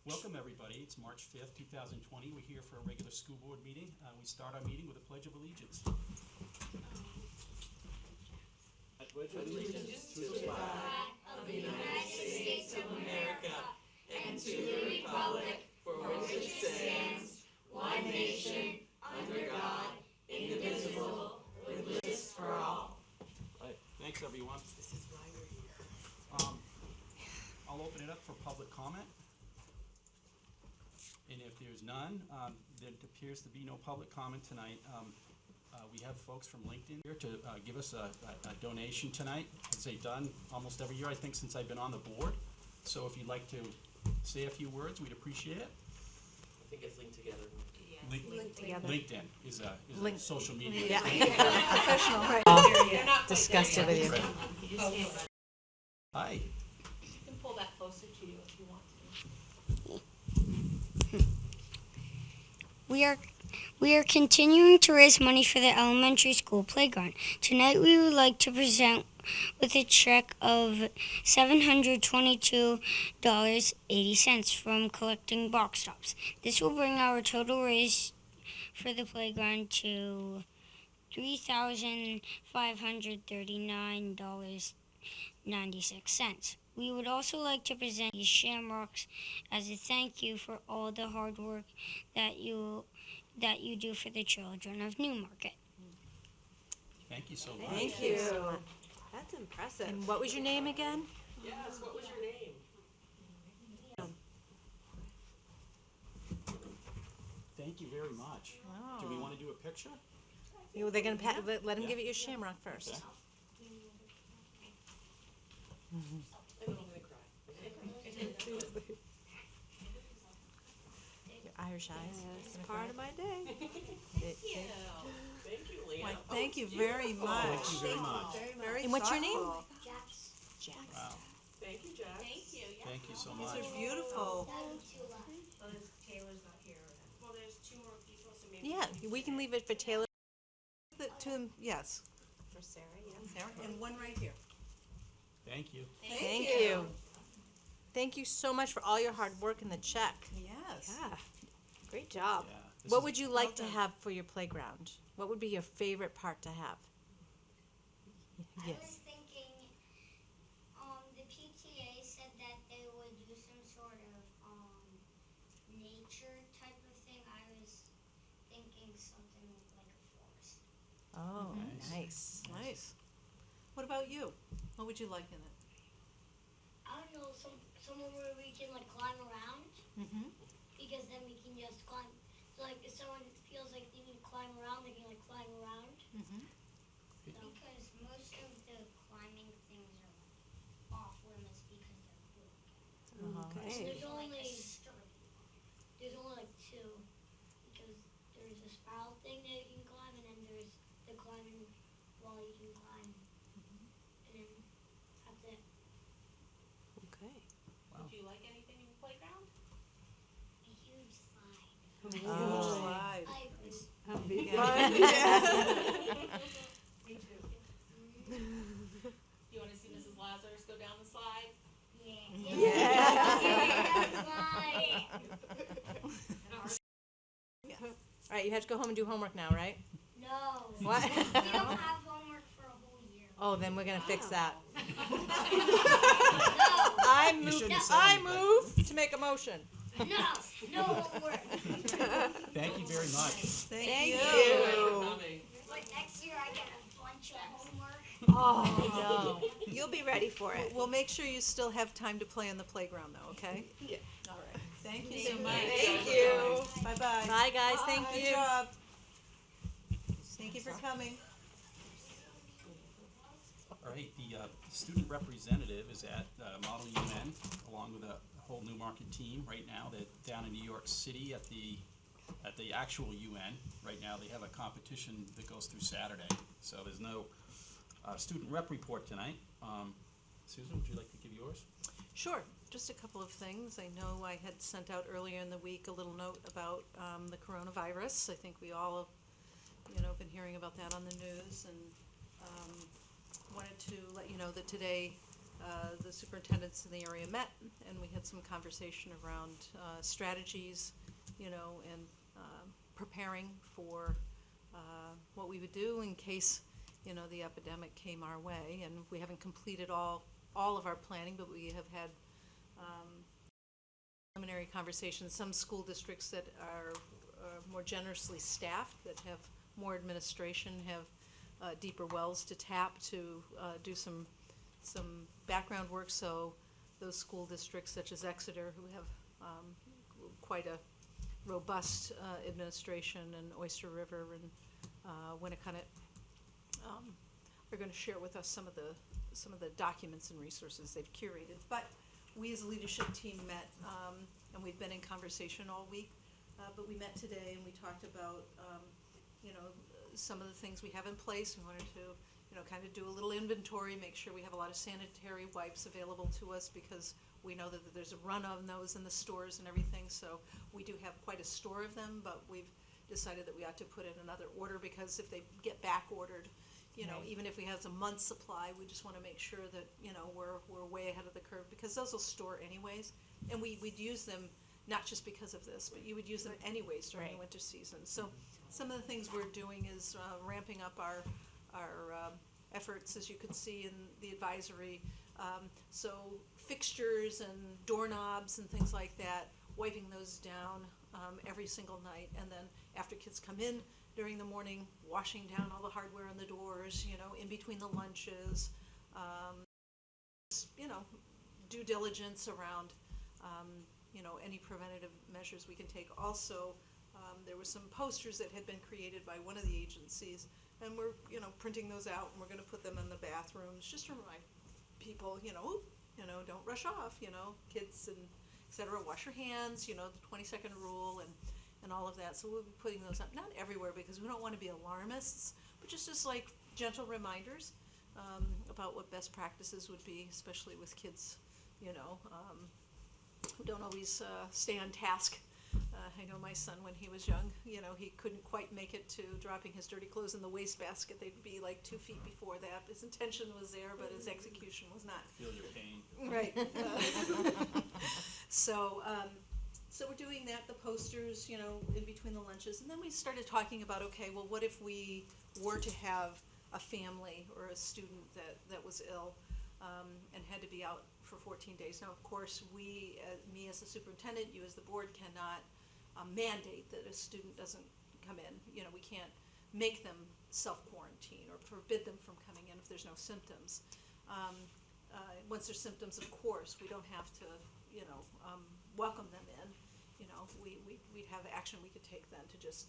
Welcome, everybody. It's March 5th, 2020. We're here for a regular school board meeting. We start our meeting with a Pledge of Allegiance. I pledge allegiance to the flag of the United States of America and to the republic for which it stands, one nation, under God, indivisible, with justice for all. Right. Thanks, everyone. This is why we're here. I'll open it up for public comment. And if there's none, there appears to be no public comment tonight. We have folks from LinkedIn here to give us a donation tonight, as they've done almost every year, I think, since I've been on the board. So if you'd like to say a few words, we'd appreciate it. I think it's linked together. Linked together. LinkedIn is a social media. Yeah. Professional, right? Discussed it with you. Right. You just can't. Hi. You can pull that closer to you if you want to. We are continuing to raise money for the elementary school playground. Tonight we would like to present with a check of $722.80 from collecting box tops. This will bring our total raise for the playground to $3,539.96. We would also like to present these shamrocks as a thank you for all the hard work that you do for the children of Newmarket. Thank you so much. Thank you. That's impressive. And what was your name again? Yes, what was your name? Thank you very much. Oh. Do we want to do a picture? They're gonna let him give it your shamrock first. Okay. I know I'm gonna cry. Your Irish eyes. It's part of my day. Thank you, Leanna. Why, thank you very much. Thank you very much. Very And what's your name? thoughtful. Wow. Thank you, Jack. Thank you. Yeah. Thank you so These much. are beautiful. Taylor's not here. Well, there's two more people, so maybe. Yeah, we can leave it for Taylor. Yes, For Sarah, yeah. Sarah, and one right here. Thank you. Thank you. Thank you so much for all your hard work in the check. Yes. Yeah. Great job. Yeah. This What is- would you like to done. have for your playground? What would be your favorite part to have? I was Yes. thinking, the PTA said that they would do some sort of nature type of thing. I was thinking something like a forest. Oh, Nice. nice. Nice. What about you? What would you like in it? I don't know, somewhere where we can like climb around, Mm-hmm. because then we can just climb. So like if someone feels like they need to climb around, they can like climb around. Mm-hmm. Because most of the climbing things are off limits because they're cool. Okay. There's only like two, because there's a spiral thing that you can climb, and then there's the climbing wall you can climb, and then that's it. Okay. Would you like anything in the playground? A huge slide. Oh. Slide. Like Me too. You want to see Mrs. Lazarus go down the slide? slide. All right, you have to go home and do homework now, right? No. What? We don't have homework for a whole year. Oh, then we're gonna fix that. No. I shouldn't have move. said I anything. move to make a motion. No homework. Thank you very much. Thank you. Coming. But next year I get a bunch of homework. Oh, no. You'll be ready for it. We'll make sure you still have time to play on the playground though, okay? Yeah. All right. Thank you so much. Thank you. Bye-bye. Bye, guys. Thank Good you. job. Thank you for coming. All right, the student representative is at Model UN, along with a whole Newmarket team right now. They're down in New York City at the actual UN. Right now, they have a competition that goes through Saturday, so there's no student rep report tonight. Susan, would you like to give yours? Sure, just a couple of things. I know I had sent out earlier in the week a little note about the coronavirus. I think we all, been hearing about that on the news, and wanted to let you know that today the superintendents in the area met, and we had some conversation around strategies, and preparing for what we would do in case, the epidemic came our way. And we haven't completed all of our planning, but we have had preliminary conversations. Some school districts that are more generously staffed, that have more administration, have deeper wells to tap to do some background work. So those school districts such as Exeter, who have quite a robust administration, and Oyster River and Winnicott, are going to share with us some of the documents and resources they've curated. But we as a leadership team met, and we've been in conversation all week. But we met today and we talked about, some of the things we have in place. We wanted to, kind of do a little inventory, make sure we have a lot of sanitary wipes available to us, because we know that there's a run on those in the stores and everything. So we do have quite a store of them, but we've decided that we ought to put in another order, because if they get back ordered, even if we have a month's supply, we just want to make sure that, we're way ahead of the curve, because those will store anyways. And we'd use them not just because of this, but you would use them anyways during the winter season. So some of the things we're doing is ramping up our efforts, as you could see in the advisory. So fixtures and doorknobs and things like that, wiping those down every single night. And then after kids come in during the morning, washing down all the hardware on the doors, in between the lunches. Due diligence around, any preventative measures we can take. Also, there were some posters that had been created by one of the agencies, and we're, printing those out, and we're going to put them in the bathrooms, just to remind people, don't rush off, kids and et cetera, wash your hands, the 20-second rule and all of that. So we'll be putting those up, not everywhere, because we don't want to be alarmists, but just like gentle reminders about what best practices would be, especially with kids, who don't always stay on task. I know my son, when he was young, he couldn't quite make it to dropping his dirty clothes in the wastebasket. They'd be like 2 feet before that. His intention was there, but his execution was not. Feel your pain. Right. So we're doing that, the posters, in between the lunches. And then we started talking about, okay, well, what if we were to have a family or a student that was ill and had to be out for 14 days. Now, of course, me as the superintendent, you as the board cannot mandate that a student doesn't come in. We can't make them self-quarantine or forbid them from coming in if there's no symptoms. Once there's symptoms, of course, we don't have to, welcome them in. We'd have action we could take then to just,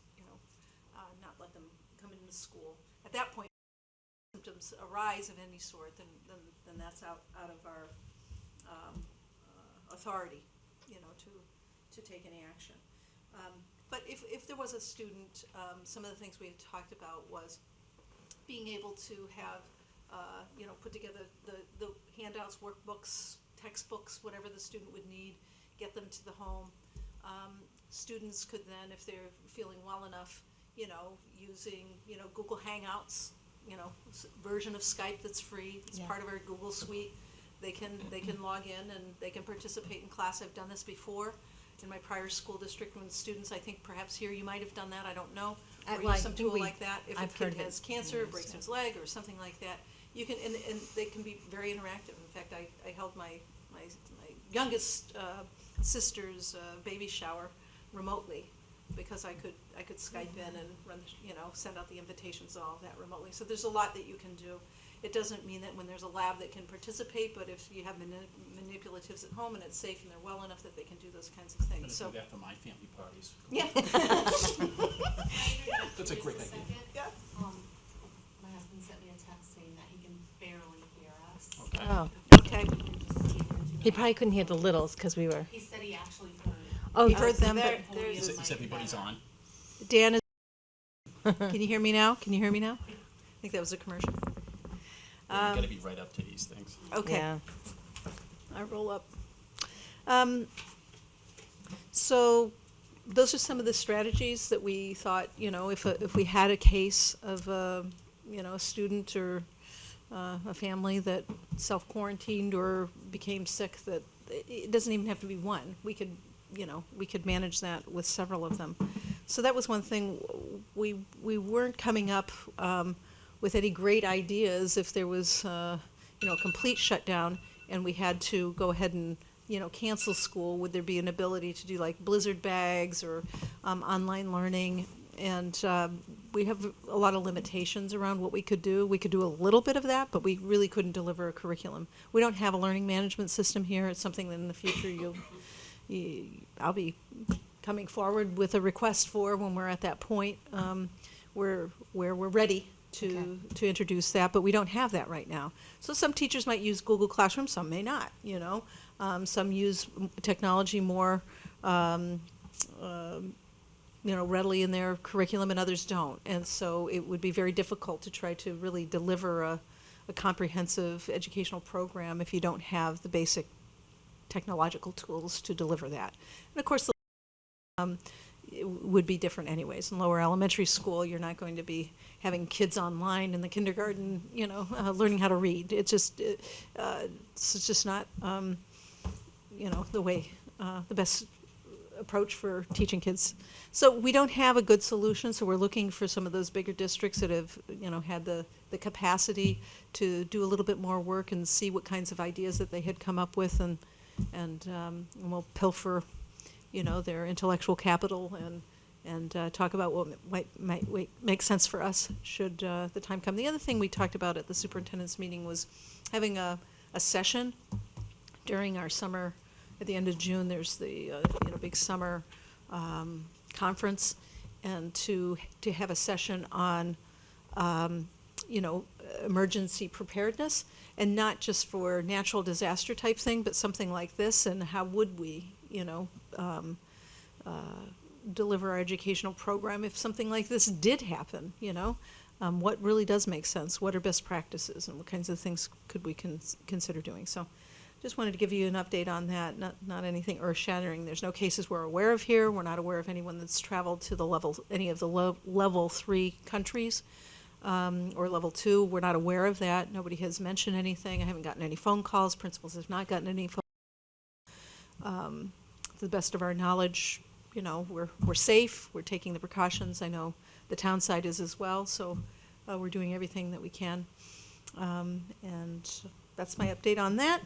not let them come into school. At that point, if symptoms arise of any sort, then that's out of our authority, to take any action. But if there was a student, some of the things we had talked about was being able to have, put together the handouts, workbooks, textbooks, whatever the student would need, get them to the home. Students could then, if they're feeling well enough, using, Google Hangouts, version of Skype that's free. It's part of our Google suite. They can log in and they can participate in class. I've done this before in my prior school district when students, I think perhaps here you might have done that, I don't know. Or use some tool like that. If a kid has cancer, breaks his leg or something like that, you can, and they can be very interactive. In fact, I held my youngest sister's baby shower remotely, because I could Skype in and run, send out the invitations and all of that remotely. So there's a lot that you can do. It doesn't mean that when there's a lab that can participate, but if you have manipulatives at home and it's safe and they're well enough that they can do those kinds of I'm things. gonna do that for my family parties. Yeah. That's a great idea. Yeah. My husband sent me a text saying that he can barely hear us. Okay. Oh, Okay. He can just see if we're doing he probably couldn't hear the littles because we were. He said he actually heard. Oh, He heard them, but Is everybody's on? Dan is. Can you hear me now? Can you hear me now? I think that was a commercial. You gotta be right up to these things. Okay. Yeah. I roll up. So those are some of the strategies that we thought, if we had a case of a student or a family that self-quarantined or became sick, that it doesn't even have to be one. We could manage that with several of them. So that was one thing. We weren't coming up with any great ideas if there was a complete shutdown and we had to go ahead and cancel school. Would there be an ability to do like blizzard bags or online learning? And we have a lot of limitations around what we could do. We could do a little bit of that, but we really couldn't deliver a curriculum. We don't have a learning management system here. It's something that in the future I'll be coming forward with a request for when we're at that point where we're ready to introduce that, but we don't have that right now. So some teachers might use Google Classroom, some may not, some use technology more readily in their curriculum and others don't. And so it would be very difficult to try to really deliver a comprehensive educational program if you don't have the basic technological tools to deliver that. And of course, it would be different anyways. In lower elementary school, you're not going to be having kids online in the kindergarten, learning how to read. It's just not, the best approach for teaching kids. So we don't have a good solution, so we're looking for some of those bigger districts that have, had the capacity to do a little bit more work and see what kinds of ideas that they had come up with, and we'll pilfer, their intellectual capital and talk about what might make sense for us should the time come. The other thing we talked about at the superintendent's meeting was having a session during our summer. At the end of June, there's the big summer conference, and to have a session on emergency preparedness, and not just for natural disaster type thing, but something like this, and how would we deliver our educational program if something like this did happen. What really does make sense, what are best practices, and what kinds of things could we consider doing. So just wanted to give you an update on that, not anything earth-shattering. There's no cases we're aware of here. We're not aware of anyone that's traveled to any of the level 3 countries or level 2. We're not aware of that. Nobody has mentioned anything. I haven't gotten any phone calls. Principals have not gotten any phone calls. To the best of our knowledge, we're safe. We're taking the precautions. I know the town side is as well, so we're doing everything that we can. And that's my update on that.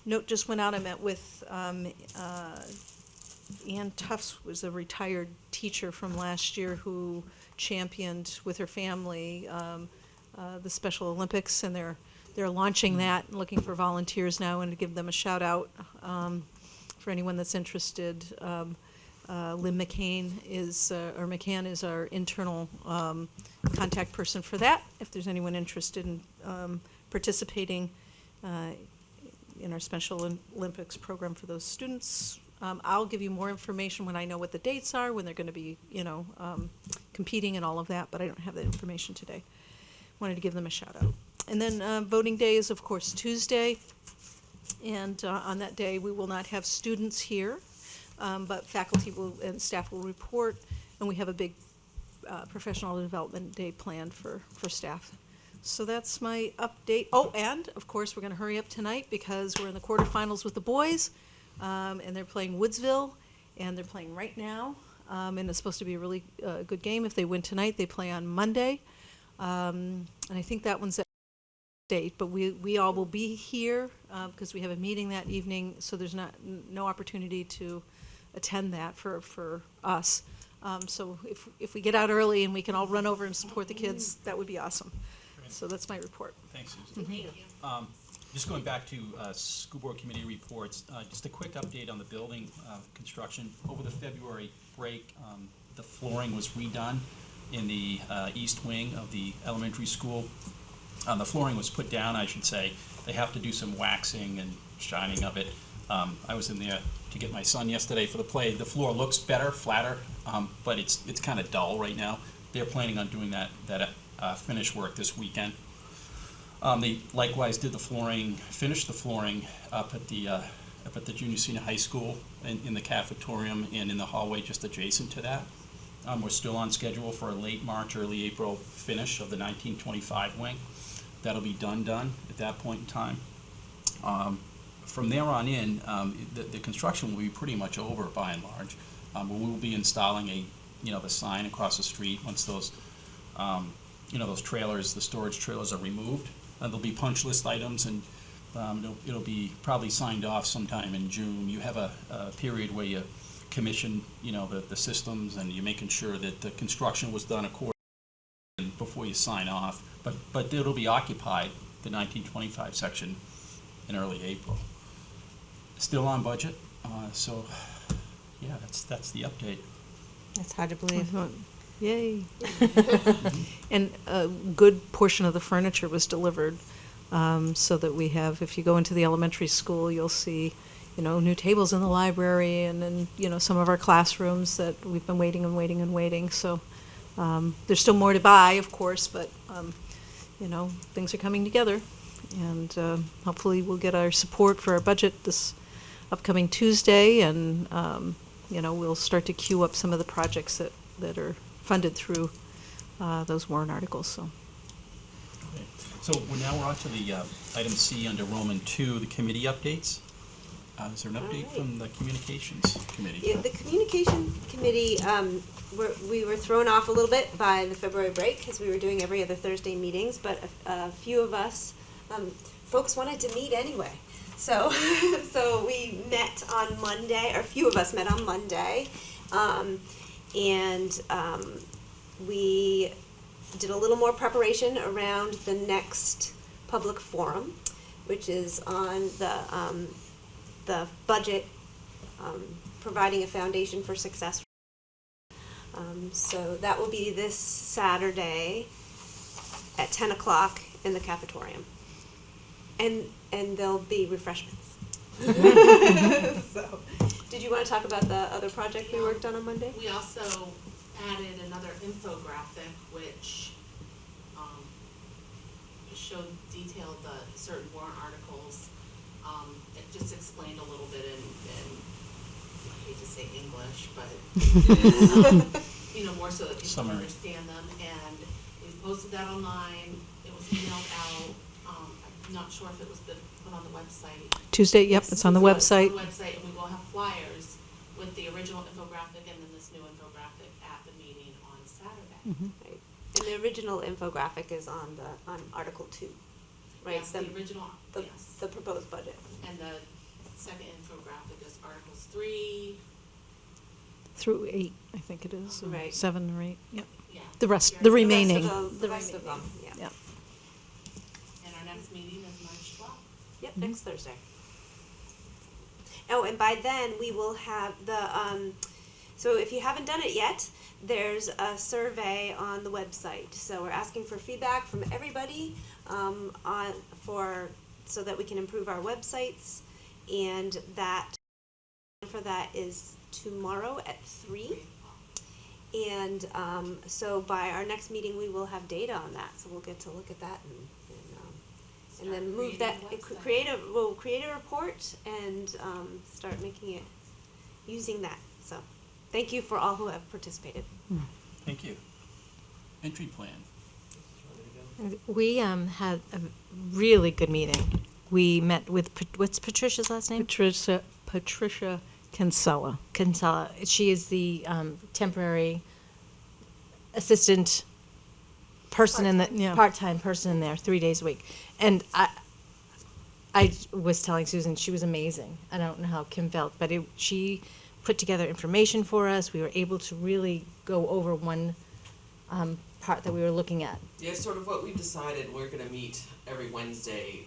Note just went out. I met with Ann Tufts, was a retired teacher from last year who championed with her family the Special Olympics, and they're launching that and looking for volunteers now, and to give them a shout out for anyone that's interested. Lynn McCann is our internal contact person for that. If there's anyone interested in participating in our Special Olympics program for those students. I'll give you more information when I know what the dates are, when they're going to be, competing and all of that, but I don't have that information today. Wanted to give them a shout out. And then voting day is, of course, Tuesday. And on that day, we will not have students here, but faculty and staff will report, and we have a big professional development day planned for staff. So that's my update. Oh, and of course, we're going to hurry up tonight because we're in the quarterfinals with the boys, and they're playing Woodsville, and they're playing right now, and it's supposed to be a really good game. If they win tonight, they play on Monday, and I think that one's at date. But we all will be here because we have a meeting that evening, so there's no opportunity to attend that for us. So if we get out early and we can all run over and support the kids, that would be awesome. So that's my report. Thanks, Susan. Thank you. Just going back to school board committee reports, just a quick update on the building construction. Over the February break, the flooring was redone in the east wing of the elementary school. The flooring was put down, I should say. They have to do some waxing and shining of it. I was in there to get my son yesterday for the play. The floor looks better, flatter, but it's kind of dull right now. They're planning on doing that finish work this weekend. They likewise did finished the flooring up at the junior senior high school in the cafetorium and in the hallway just adjacent to that. We're still on schedule for a late March, early April finish of the 1925 wing. that'll be done at that point in time. From there on in, the construction will be pretty much over by and large. We will be installing the sign across the street once those, those trailers, the storage trailers are removed. There'll be punch list items, and it'll be probably signed off sometime in June. You have a period where you commission, the systems, and you're making sure that the construction was done accordingly before you sign off. But it'll be occupied, the 1925 section, in early April. Still on budget, so yeah, that's the update. That's hard to believe. Yay. And a good portion of the furniture was delivered, so that we have, if you go into the elementary school, you'll see, new tables in the library, and then, some of our classrooms that we've been waiting and waiting and waiting. So there's still more to buy, of course, but, things are coming together. And hopefully we'll get our support for our budget this upcoming Tuesday, and, we'll start to queue up some of the projects that are funded through those warrant articles, so. Okay. So we're on to the item C under Roman 2, the committee updates. Is there an update right. from the communications committee? Yeah, the communication committee, we were thrown off a little bit by the February break because we were doing every other Thursday meetings, but a few of us, folks wanted to meet anyway. So, so we met on Monday, or a few of us met on Monday, and we did a little more preparation around the next public forum, which is on the budget, providing a foundation for success. So that will be this Saturday at 10 o'clock in the cafetorium. And there'll be refreshments. So, did you want to talk about the other project we worked on Monday? We also added another infographic which showed detailed the certain warrant articles. It just explained a little bit in I hate to say English, but more so that people can Summary. understand them. And we posted that online. It was emailed out. I'm not sure if it was put on the website. Tuesday, yep, it's on the website. It's on the website, and we will have flyers with the original infographic and then this new infographic at the meeting on Saturday. Right. And the original infographic is on Article 2, right? Yes, the original, yes. The proposed budget. And the second infographic is Articles 3, Through 8, I think it is, or Right. 7 or 8, yep. yeah. The rest, Yeah, the remaining. The rest of them, yeah. Yep. And our next meeting is March 12th. Yep, next Thursday. Oh, and by then we will have so if you haven't done it yet, there's a survey on the website. So we're asking for feedback from everybody so that we can improve our websites, and that for that is tomorrow at 3. And so by our next meeting, we will have data on that. So we'll get to look at that and then move that. We'll create a report and start making it using that. So thank you for all who have participated. Thank you. Entry plan. We had a really good meeting. We met with, what's Patricia's last name? Patricia Kinsella. Kinsella. She is the temporary assistant person Yeah. part-time person in there, 3 days a week. And I was telling Susan, she was amazing. I don't know how Kim felt, but she put together information for us. We were able to really go over one part that we were looking at. Yeah, sort of what we've decided, we're gonna meet every Wednesday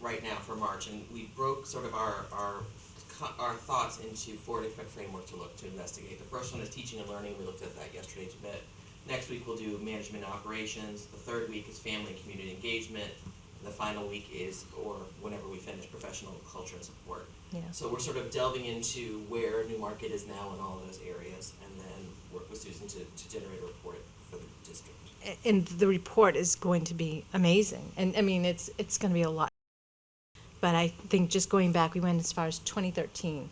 right now for March, and we broke sort of our thoughts into 4 different frameworks to look to investigate. The first one is teaching and learning. We looked at that yesterday a bit. Next week we'll do management and operations. The third week is family and community engagement. And the final week is, or whenever we finish, professional culture and support. Yeah. So we're sort of delving into where Newmarket is now in all those areas, and then work with Susan to generate a report for the district. And the report is going to be amazing. And I mean, it's going to be a lot. But I think just going back, we went as far as 2013,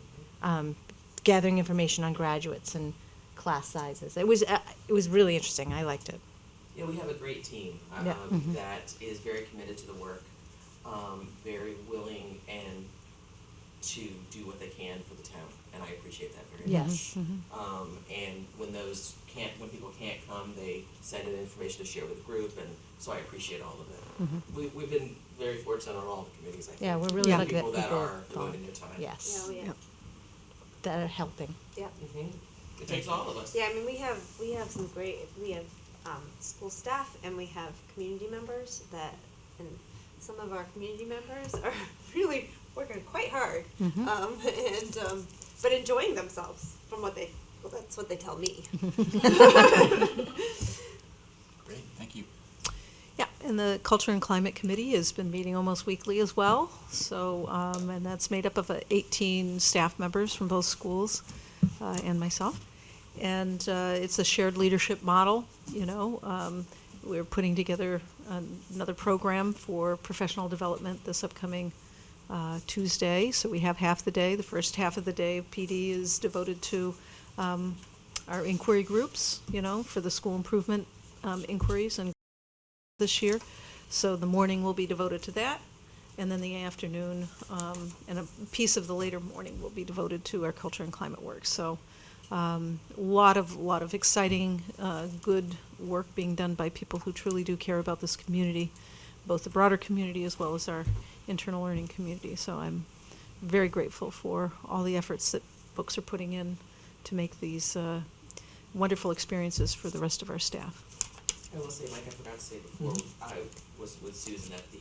gathering information on graduates and class sizes. It was really interesting. I liked it. Yeah, we have a great team Yeah. that is very committed to the work, very willing and to do what they can for the town, and I appreciate that very much. Yes. And when people can't come, they send in information to share with the group, and so I appreciate all of it. We've been very fortunate on all the committees, I think. Yeah, we're really The lucky that people that people are follow. devoting their time. Yes, Oh, yeah. that are helping. It takes all of us. Yeah, I mean, we have some great, we have, school staff and we have community members and some of our community members are really working quite hard. But enjoying themselves from that's what they tell me. Great, thank you. Yeah, and the Culture and Climate Committee has been meeting almost weekly as well. So, and that's made up of 18 staff members from both schools and myself. And it's a shared leadership model, you know. We're putting together another program for professional development this upcoming Tuesday. So we have half the day. The first half of the day of PD is devoted to our inquiry groups, you know, for the school improvement inquiries and this year. So the morning will be devoted to that. And then the afternoon and a piece of the later morning will be devoted to our culture and climate work. So a lot of exciting, good work being done by people who truly do care about this community, both the broader community as well as our internal learning community. So I'm very grateful for all the efforts that folks are putting in to make these wonderful experiences for the rest of our staff. I will say, Mike, I forgot to say before, I was with Susan at the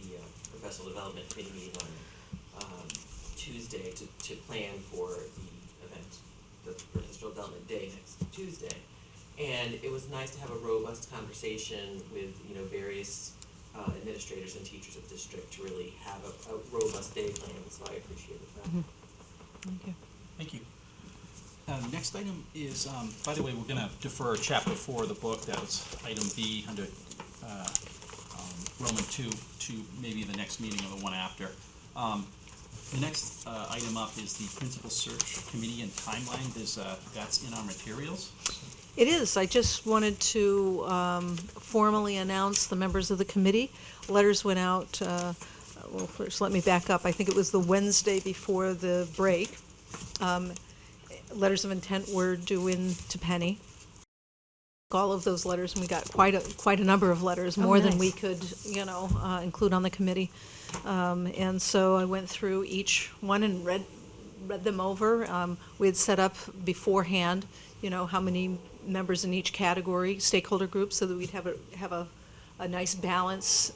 professional development committee meeting on Tuesday to plan for the event, the professional development day next Tuesday. And it was nice to have a robust conversation with, you know, various administrators and teachers of the district to really have a robust day plan, so I appreciated that. Thank you. Thank you. Next item is, by the way, we're gonna defer chapter 4 of the book, that was item B under Roman 2 to maybe the next meeting or the one after. The next item up is the principal search committee and timeline. That's in our materials. It is. I just wanted to formally announce the members of the committee. Letters went out, well, first let me back up. I think it was the Wednesday before the break. Letters of intent were due in to Penny. All of those letters, and we got quite a number of letters, more than we could, you know, include on the committee. And so I went through each one and read them over. We had set up beforehand, you know, how many members in each category, stakeholder groups, so that we'd have a nice balance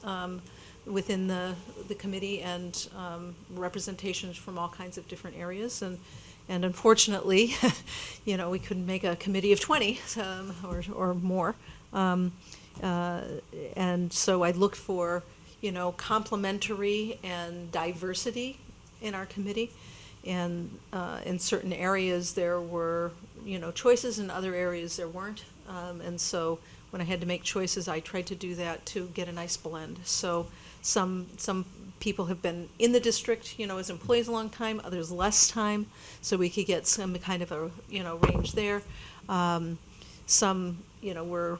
within the committee and representations from all kinds of different areas. And unfortunately, you know, we couldn't make a committee of 20 or more. And so I looked for, you know, complementary and diversity in our committee. And in certain areas there were, you know, choices, in other areas there weren't. And so when I had to make choices, I tried to do that to get a nice blend. So some people have been in the district, you know, as employees a long time, others less time, so we could get some kind of a, you know, range there. Some, you know, were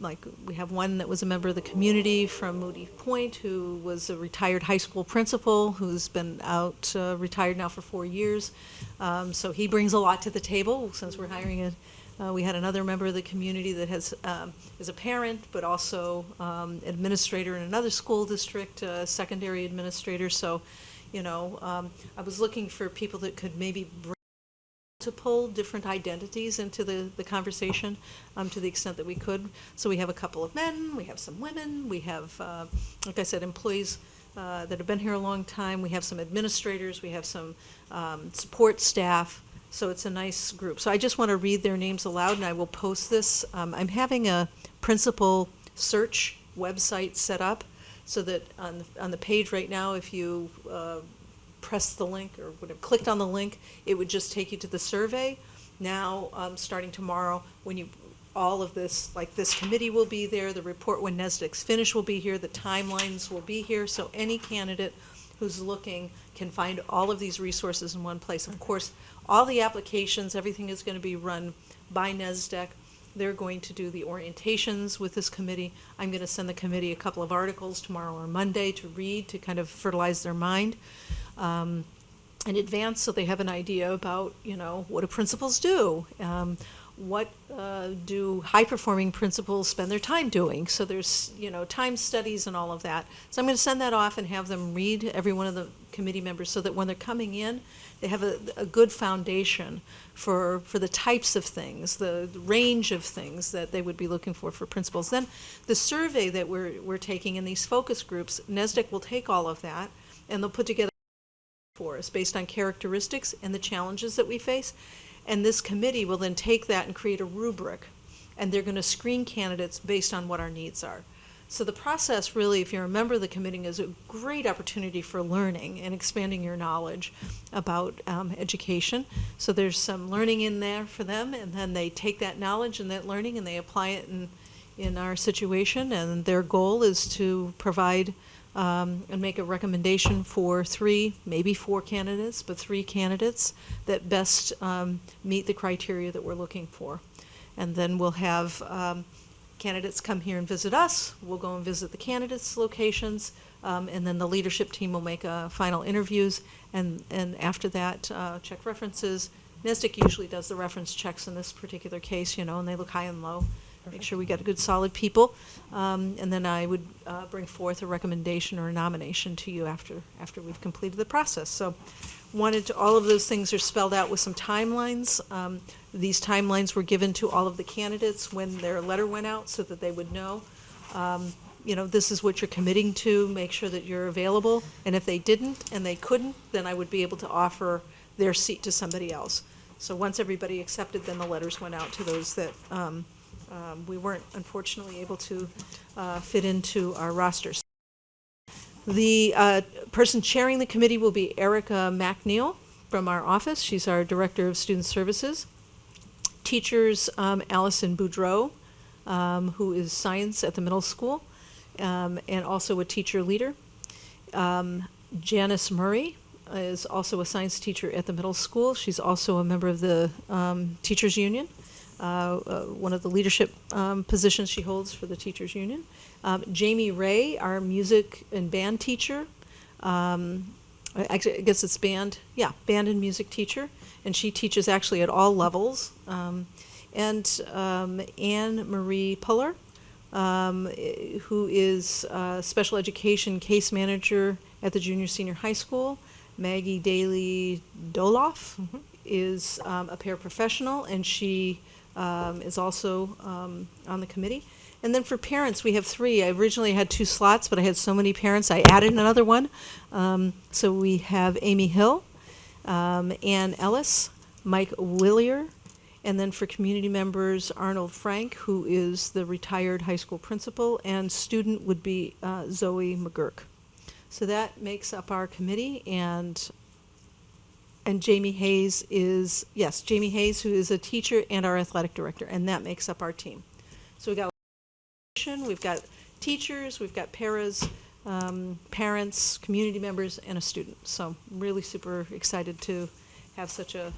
like, we have one that was a member of the community from Moody Point, who was a retired high school principal, who's been out, retired now for 4 years. So he brings a lot to the table, since we're hiring we had another member of the community that is a parent, but also administrator in another school district, secondary administrator. So, you know, I was looking for people that could maybe bring multiple different identities into the conversation to the extent that we could. So we have a couple of men, we have some women, we have, like I said, employees that have been here a long time. We have some administrators, we have some support staff. So it's a nice group. So I just want to read their names aloud, and I will post this. I'm having a principal search website set up so that on the page right now, if you press the link or would have clicked on the link, it would just take you to the survey. Now, starting tomorrow, when all of this, like this committee will be there, the report when NESDEC's finished will be here, the timelines will be here, so any candidate who's looking can find all of these resources in one place. Of course, all the applications, everything is going to be run by NESDEC, They're going to do the orientations with this committee. I'm going to send the committee a couple of articles tomorrow or Monday to read, to kind of fertilize their mind in advance, so they have an idea about, what do principals do? What do high-performing principals spend their time doing? So there's, time studies and all of that. So I'm going to send that off and have them read, every one of the committee members, so that when they're coming in, they have a good foundation for the types of things, the range of things that they would be looking for principals. Then the survey that we're taking in these focus groups, NESDEC will take all of that, and they'll put together for us based on characteristics and the challenges that we face. And this committee will then take that and create a rubric, and they're going to screen candidates based on what our needs are. So the process really, if you're a member of the committee, is a great opportunity for learning and expanding your knowledge about education. So there's some learning in there for them, and then they take that knowledge and that learning and they apply it in our situation, and their goal is to provide and make a recommendation for 3, maybe 4 candidates, but 3 candidates that best meet the criteria that we're looking for. And then we'll have candidates come here and visit us. We'll go and visit the candidates' locations, and then the leadership team will make final interviews, and after that, check references. NESDEC usually does the reference checks in this particular case, and they look high and low. Make sure we get good, solid people, and then I would bring forth a recommendation or a nomination to you after we've completed the process. So, all of those things are spelled out with some timelines. These timelines were given to all of the candidates when their letter went out, so that they would know, this is what you're committing to. Make sure that you're available, and if they didn't and they couldn't, then I would be able to offer their seat to somebody else. So once everybody accepted, then the letters went out to those that we weren't unfortunately able to fit into our rosters. The person chairing the committee will be Erica McNeil from our office. She's our Director of Student Services. Teachers, Allison Boudreau, who is science at the middle school, and also a teacher leader. Janice Murray is also a science teacher at the middle school. She's also a member of the Teachers Union. One of the leadership positions she holds for the Teachers Union. Jamie Ray, our music and band teacher. Actually, I guess it's band and music teacher. And she teaches actually at all levels. And Anne Marie Puller, who is special education case manager at the junior senior high school. Maggie Daly Doloff is a paraprofessional, and she is also on the committee. And then for parents, we have 3. I originally had 2 slots, but I had so many parents, I added another one. So we have Amy Hill, Ann Ellis, Mike Willier, and then for community members, Arnold Frank, who is the retired high school principal, and student would be Zoe McGurk. So that makes up our committee, and Jamie Hayes is, Jamie Hayes, who is a teacher and our athletic director, and that makes up our team. So we've got teachers, we've got paras, parents, community members, and a student. So really super excited to have such a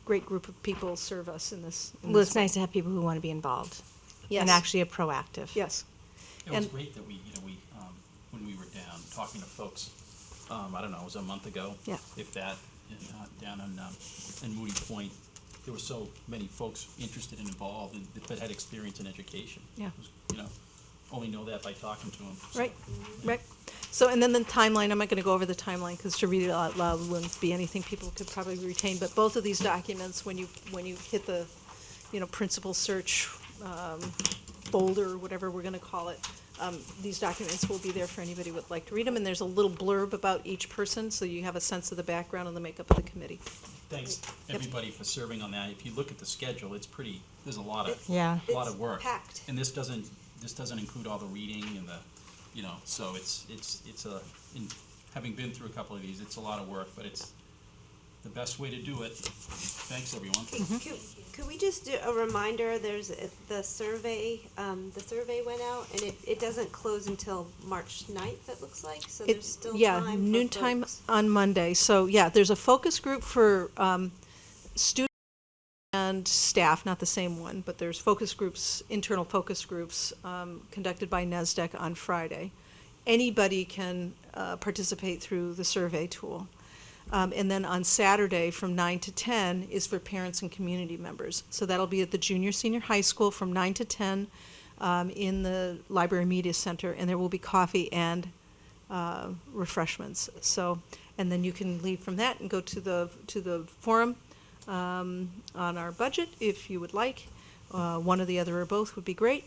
great group of people serve us in this. Well, it's nice to have people who want to be involved. Yes. And actually are proactive. Yes. It was great that we when we were down talking to folks, I don't know, it was a month ago, Yeah. if that, down in Moody Point, there were so many folks interested and involved and that had experience in education. Yeah. It was, only know that by talking to them. So, Right. So, and then the timeline, I'm not going to go over the timeline because to read it out loud wouldn't be anything people could probably retain. But both of these documents, when you hit the, principal search folder, whatever we're going to call it, these documents will be there for anybody who would like to read them. And there's a little blurb about each person, so you have a sense of the background and the makeup of the committee. Thanks, everybody, for serving on that. If you look at the schedule, it's pretty, there's a lot of It's work. packed. And this doesn't include all the reading and the, so it's having been through a couple of these, it's a lot of work, but it's the best way to do it. Thanks, everyone. Could we just do a reminder, there's the survey went out, and it doesn't close until March 9th, it looks like, so there's still time for noontime folks. on Monday. So, there's a focus group for students and staff, not the same one, but there's focus groups, internal focus groups conducted by NESDEC on Friday. Anybody can participate through the survey tool. And then on Saturday from 9 to 10 is for parents and community members. So that'll be at the junior, senior high school from 9 to 10 in the Library Media Center, and there will be coffee and refreshments. So, and then you can leave from that and go to the forum on our budget if you would like. One or the other or both would be great.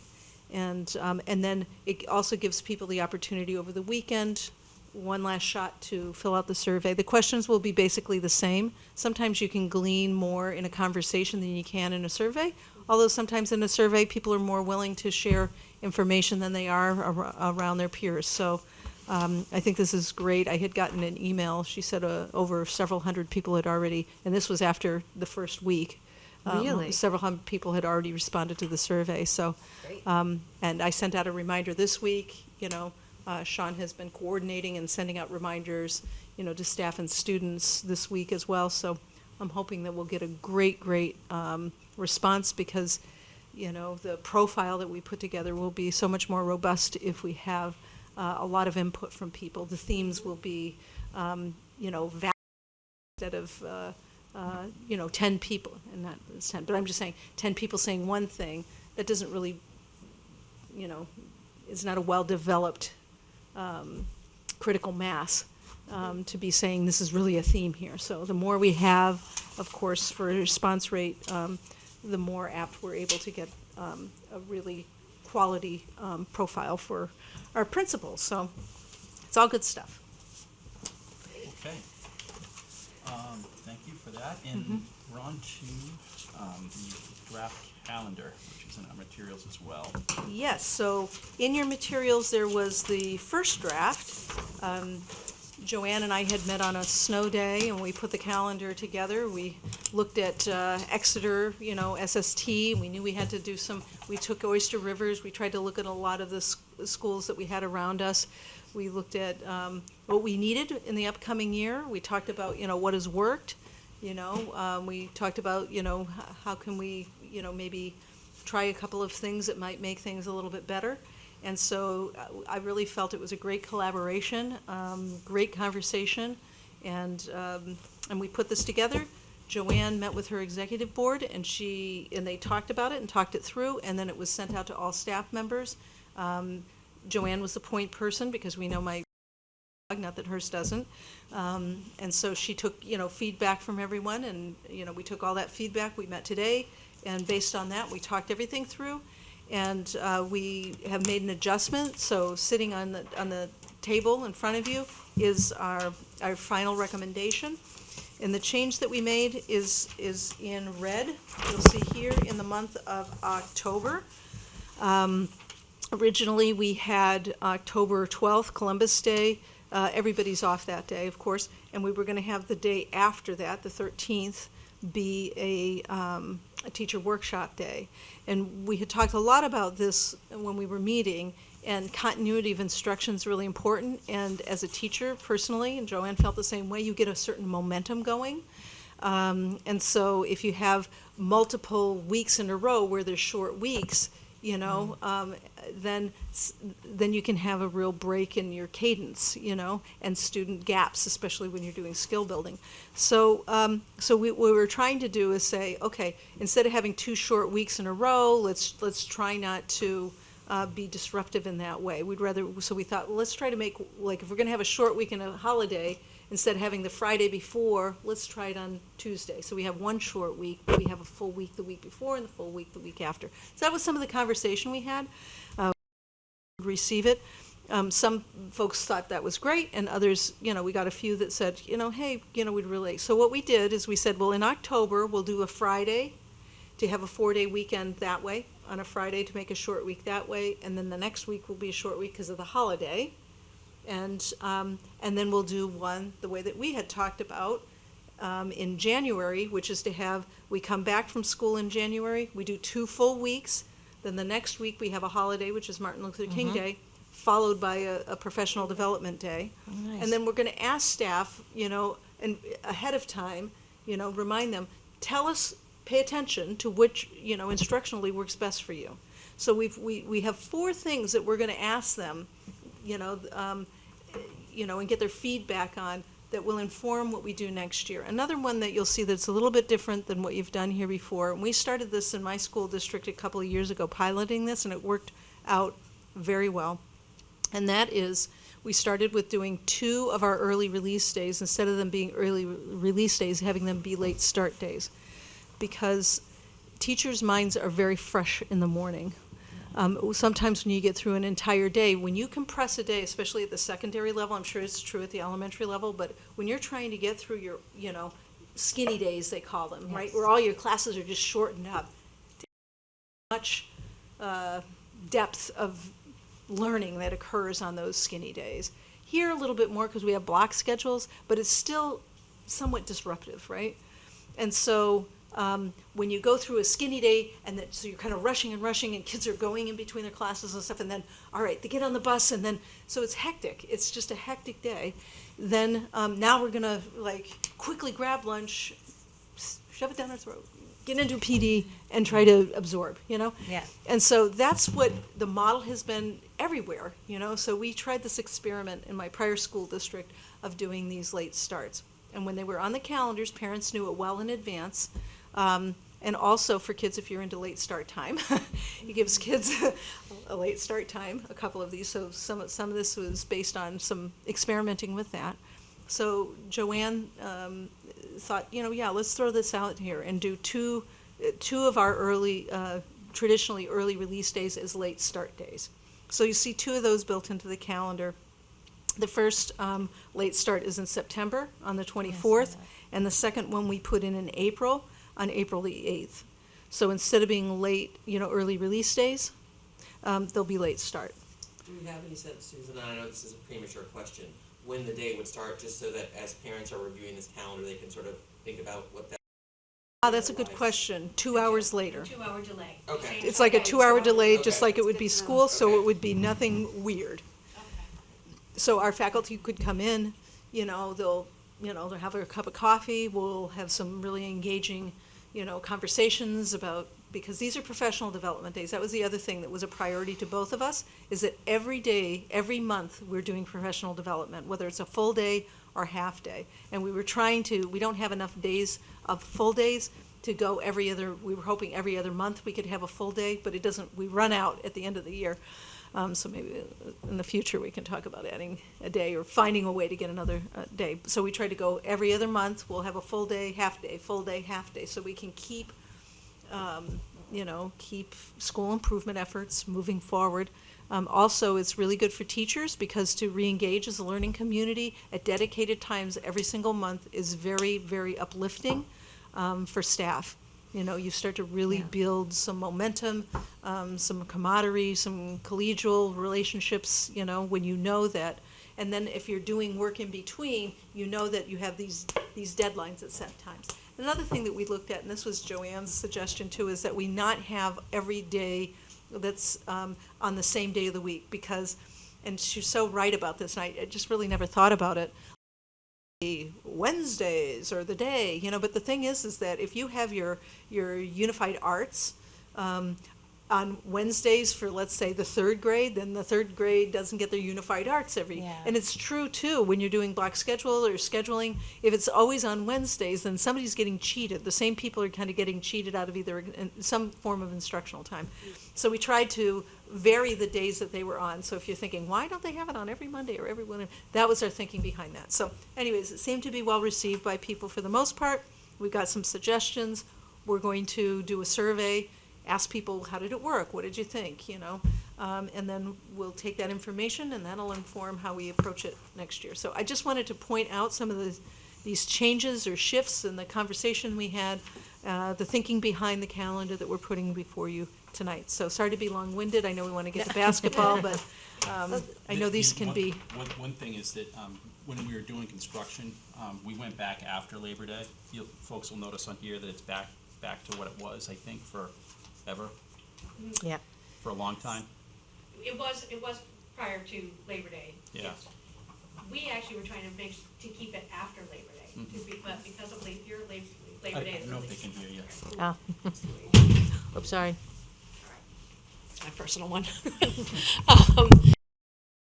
And then it also gives people the opportunity over the weekend, one last shot to fill out the survey. The questions will be basically the same. Sometimes you can glean more in a conversation than you can in a survey, although sometimes in a survey people are more willing to share information than they are around their peers. So I think this is great. I had gotten an email. She said over several hundred people had already, and this was after the first week. Really? Several hundred people had already responded to the survey. So, and I sent out a reminder this week. Sean has been coordinating and sending out reminders, to staff and students this week as well. So I'm hoping that we'll get a great response because, the profile that we put together will be so much more robust if we have a lot of input from people. The themes will be, valid instead of, 10 people, and not 10, but I'm just saying 10 people saying one thing, that doesn't really, it's not a well-developed critical mass to be saying this is really a theme here. So the more we have, of course, for response rate, the more apt we're able to get a really quality profile for our principals. So it's all good stuff. Okay. Thank you for that. And we're on to the draft calendar, which is in our materials as well. Yes, so in your materials there was the first draft. Joanne and I had met on a snow day and we put the calendar together. We looked at Exeter, SST, and we knew we had to do we took Oyster Rivers, we tried to look at a lot of the schools that we had around us. We looked at what we needed in the upcoming year. We talked about, what has worked. We talked about, how can we, maybe try a couple of things that might make things a little bit better. And so I really felt it was a great collaboration, great conversation, and we put this together. Joanne met with her executive board, and they talked about it and talked it through, and then it was sent out to all staff members. Joanne was the point person because we know my not that hers doesn't, and so she took feedback from everyone, and we took all that feedback. We met today, and based on that, we talked everything through. And we have made an adjustment. So sitting on the table in front of you is our final recommendation. And the change that we made is in red. You'll see here in the month of October. Originally, we had October 12th, Columbus Day. Everybody's off that day, of course. And we were going to have the day after that, the 13th, be a teacher workshop day. And we had talked a lot about this when we were meeting, and continuity of instruction is really important. And as a teacher, personally, and Joanne felt the same way, you get a certain momentum going. And so if you have multiple weeks in a row where there's short weeks, then you can have a real break in your cadence, and student gaps, especially when you're doing skill building. So what we were trying to do is say, okay, instead of having 2 short weeks in a row, let's try not to be disruptive in that way. So we thought, well, let's try to make, like, if we're going to have a short week and a holiday, instead of having the Friday before, let's try it on Tuesday. So we have 1 short week, but we have a full week the week before and the full week the week after. So that was some of the conversation we had. Receive it. Some folks thought that was great, and others, we got a few that said, hey, we'd relate. So what we did is we said, well, in October, we'll do a Friday to have a 4-day weekend that way, on a Friday to make a short week that way, and then the next week will be a short week because of the holiday. And then we'll do one the way that we had talked about in January, which is we come back from school in January, we do 2 full weeks, then the next week we have a holiday, which is Martin Luther King Day, followed by a professional development day. Nice. And then we're going to ask staff, and ahead of time, remind them, tell us pay attention to which, instructionally works best for you. So we have 4 things that we're going to ask them, and get their feedback on that will inform what we do next year. Another one that you'll see that's a little bit different than what you've done here before, and we started this in my school district a couple of years ago, piloting this, and it worked out very well. And that is, we started with doing 2 of our early release days, instead of them being early release days, having them be late start days. Because teachers' minds are very fresh in the morning. Sometimes when you get through an entire day, when you compress a day, especially at the secondary level, I'm sure it's true at the elementary level, but when you're trying to get through your, skinny days, they call them, right? Where all your classes are just shortened up. Much depth of learning that occurs on those skinny days. Here a little bit more because we have block schedules, but it's still somewhat disruptive, right? And so when you go through a skinny day, and so you're kind of rushing, and kids are going in between their classes and stuff, and then, all right, they get on the bus, and then, so it's hectic. It's just a hectic day. Then now we're gonna quickly grab lunch, shove it down our throat, get into PD, and try to absorb, Yeah. And so that's what the model has been everywhere, So we tried this experiment in my prior school district of doing these late starts. And when they were on the calendars, parents knew it well in advance. And also for kids, if you're into late start time, it gives kids a late start time, a couple of these. So some of this was based on some experimenting with that. So Joanne thought, let's throw this out here and do two of our traditionally early release days as late start days. So you see 2 of those built into the calendar. The first late start is in September on the 24th, and the second one we put in April, on April the 8th. So instead of being late, early release days, they'll be late start. Do we have any sense, Susan, and I know this is a premature question, when the day would start, just so that as parents are reviewing this calendar, they can sort of think about what that... That's a good question. 2 hours later. 2-hour delay. Okay. It's like a 2-hour delay, just Okay. like it would be school, so Okay. it would be nothing weird. So our faculty could come in, they'll have a cup of coffee, we'll have some really engaging, conversations about, because these are professional development days. That was the other thing that was a priority to both of us, is that every day, every month, we're doing professional development, whether it's a full day or half day. And we were we don't have enough days of full days to go we were hoping every other month we could have a full day, but we run out at the end of the year. So maybe in the future we can talk about adding a day or finding a way to get another day. So we try to go every other month. We'll have a full day, half day, full day, half day, so we can keep school improvement efforts moving forward. Also, it's really good for teachers because to re-engage as a learning community at dedicated times every single month is very, very uplifting for staff. You start to really build some momentum, some camaraderie, some collegial relationships, when you know that. And then if you're doing work in between, you know that you have these deadlines at set times. Another thing that we looked at, and this was Joanne's suggestion too, is that we not have every day that's on the same day of the week because, and she's so right about this, and I just really never thought about it. Wednesdays or the day, but the thing is that if you have your unified arts on Wednesdays for, let's say, the 3rd grade, then the 3rd grade doesn't get their unified arts and it's true too when you're doing block schedule or scheduling. If it's always on Wednesdays, then somebody's getting cheated. The same people are kind of getting cheated out of either some form of instructional time. So we tried to vary the days that they were on. So if you're thinking, why don't they have it on every Monday or every Wednesday? That was our thinking behind that. So anyways, it seemed to be well received by people for the most part. We got some suggestions. We're going to do a survey, ask people, how did it work? What did you think? And then we'll take that information and that'll inform how we approach it next year. So I just wanted to point out some of these changes or shifts in the conversation we had, the thinking behind the calendar that we're putting before you tonight. So sorry to be long-winded. I know we want to get to basketball, but I know these can be. One thing is that when we were doing construction, we went back after Labor Day. Folks will notice on here that it's back to what it was, I think, forever. Yeah. For a long time. It was prior to Labor Day. Yeah. Yes. We actually were trying to keep it after Labor Day, but because of Labor Labor Day. don't know if they can hear you. Oh. Oops, sorry. My personal one.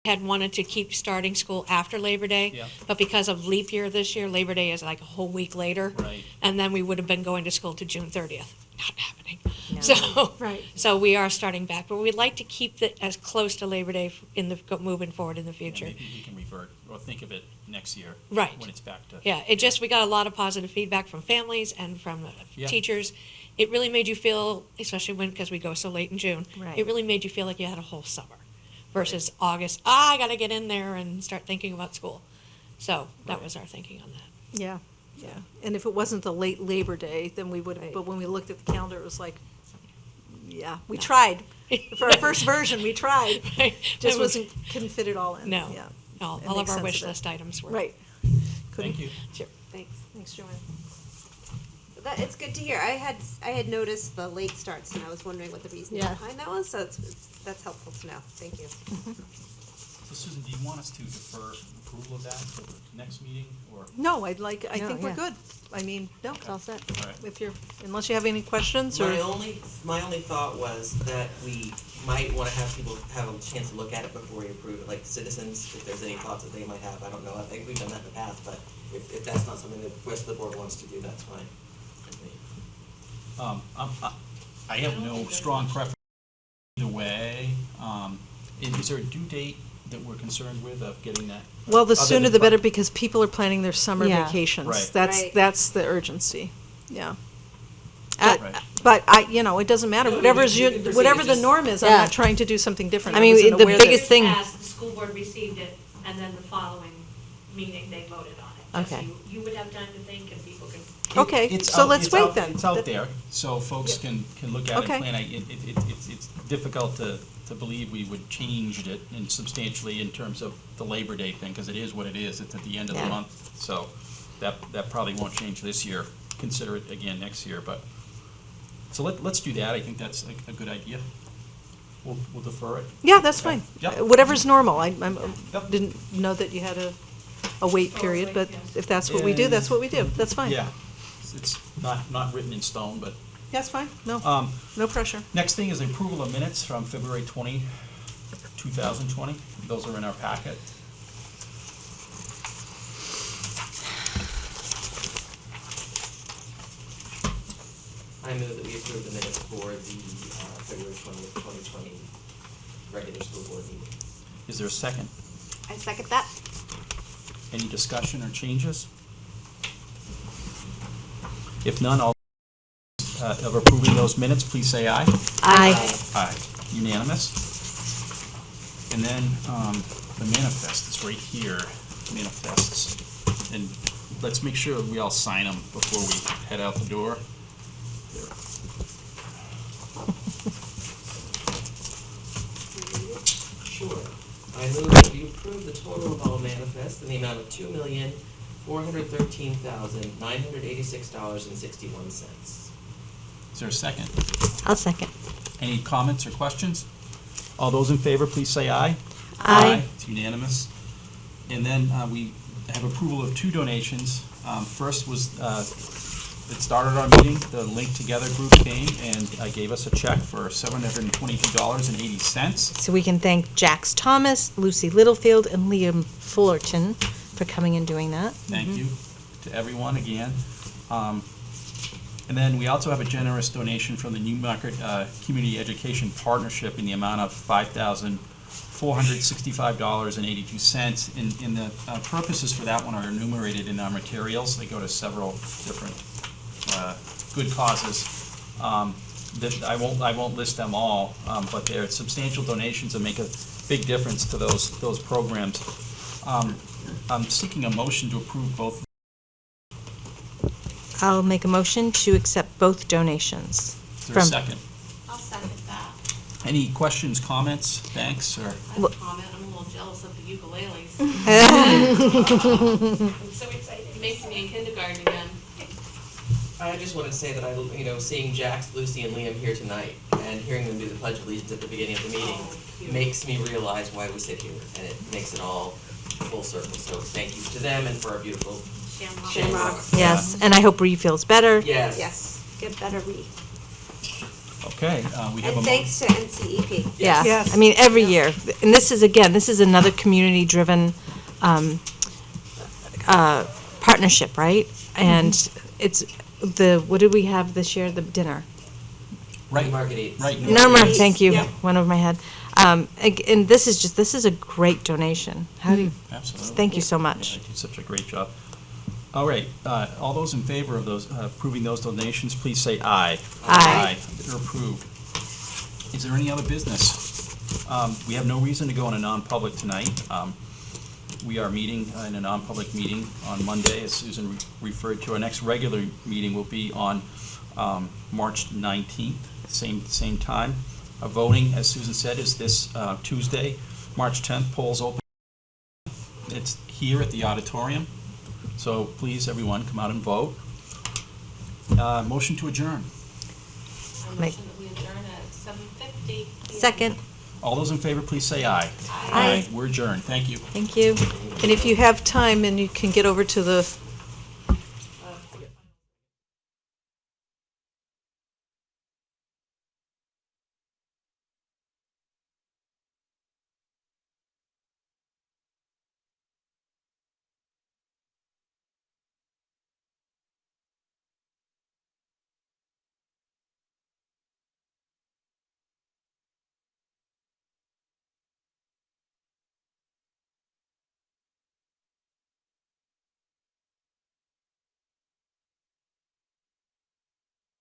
Had wanted to keep starting school after Labor Day, Yeah. but because of leap year this year, Labor Day is like a whole week later. Right. And then we would have been going to school to June 30th. Not happening. No. So, Right. so we are starting back, but we'd like to keep it as close to Labor Day moving forward in the Yeah, future. maybe we can revert, or think of it next year. Right. When it's back to. Yeah, we got a lot of positive feedback from families and from Yeah. teachers. It really made you feel, especially because we go so late in June, Right. it really made you feel like you had a whole summer versus August, I got to get in there and start thinking about school. So that was our thinking on that. Yeah, yeah. And if it wasn't the late Labor Day, then we would, Right. but when we looked at the calendar, it was like, yeah, we tried. For our first version, we tried. Right. Just couldn't fit it all in. No. Yeah. All It of makes our sense wish of it. list items were. Right. Thank you. Sure. Thanks. Thanks, Joanne. It's good to hear. I had noticed the late starts, and I was wondering what the reason Yeah. behind that was. So that's helpful to know. Thank you. So Susan, do you want us to defer approval of that to the next meeting, or? No, I No, think we're yeah. good. I mean, no, It's all set. All right. unless you have any questions or. My only thought was that we might wanna have people have a chance to look at it before we approve it, like citizens, if there's any thoughts that they might have, I don't know, I think we've done that in the past, but if that's not something that the rest of the board wants to do, that's fine. I have no strong preference either way. Is there a due date that we're concerned with of getting that? Well, the Other sooner than the fi- better, because people are planning their summer Yeah. vacations. Right. Right. That's the urgency, yeah. Right. But it doesn't matter, No, whatever you can proceed, whatever the just- norm is, I'm Yeah. not trying to do something different. I mean, wasn't the aware that- biggest thing- As the school board received it, and then the following meeting, they voted on it. Just Okay. You would have time to think, and people can. Okay, It's so out- let's it's wait out- then. It's out That- there, so folks can look at it Okay. and plan. It's difficult to believe we would change it in substantially in terms of the Labor Day thing, because it is what it is. It's at the end of the Yeah. month, so that probably won't change this year. Consider it again next year, but, so let's do that. I think that's a good idea. We'll defer it. Yeah, that's fine. Yep. Whatever's normal. I Yep. didn't know that you had a wait period, wait, but yes. if that's what we do, that's what we do. That's fine. Yeah, it's not written in stone, but, That's fine. No, no pressure. next thing is approval of minutes from February 20, 2020. Those are in our packet. I move that we approve the minutes for the February 20th, 2020 regular school board meeting. Is there a second? I second that. Any discussion or changes? If none, all of approving those minutes, please say aye. Aye. Aye. Unanimous. And then the manifest is right here, manifests. And let's make sure we all sign them before we head out the door. Sure. I move that we approve the total of all manifests in the amount of $2,413,986.61. Is there a second? I'll second. Any comments or questions? All those in favor, please say aye. Aye. It's unanimous. And then we have approval of two donations. First was, it started our meeting, the Link Together group came and gave us a check for $722.80. So we can thank Jax Thomas, Lucy Littlefield, and Liam Fullerton for coming and doing that. Thank you to everyone again. And then we also have a generous donation from the Newmarket Community Education Partnership in the amount of $5,465.82. And the purposes for that one are enumerated in our materials. They go to several different good causes. That I won't list them all, but they're substantial donations that make a big difference to those programs. I'm seeking a motion to approve both. I'll make a motion to accept both donations. Is there a From- second? I'll second that. Any questions, comments, thanks, or? I have a comment, I'm a little jealous of the ukuleles. I'm so excited. It makes me in kindergarten again. I just wanted to say that seeing Jax, Lucy, and Liam here tonight and hearing them do the Pledge of Allegiance at the beginning of the meeting makes me realize why we sit here, and it makes it all full circle. So thank you to them and for our beautiful Shamrock. Yes, and I hope Bree feels better. Yes. Yes, get better read. Okay, we have a. And thanks to NCEP. Yeah, Yes. I mean, every year, and this is another community-driven partnership, right? And it's what did we have this year, the dinner? Right, Market Eats. right. No, thank you, Yep. went over my head. And this is a great donation. How do you, Absolutely. thank you so Yeah, much. you did such a great job. All right, all those in favor of those, approving those donations, please say aye. Aye. They're approved. Is there any other business? We have no reason to go in a non-public tonight. We are meeting in a non-public meeting on Monday, as Susan referred to. Our next regular meeting will be on March 19th, same time. Voting, as Susan said, is this Tuesday, March 10th. Polls open. It's here at the auditorium. So please, everyone, come out and vote. Motion to adjourn. I Make- motion that we adjourn at 7:50. Second, All those in favor, please say aye. Aye. We're adjourned. Thank you. thank you. And if you have time and you can get over to the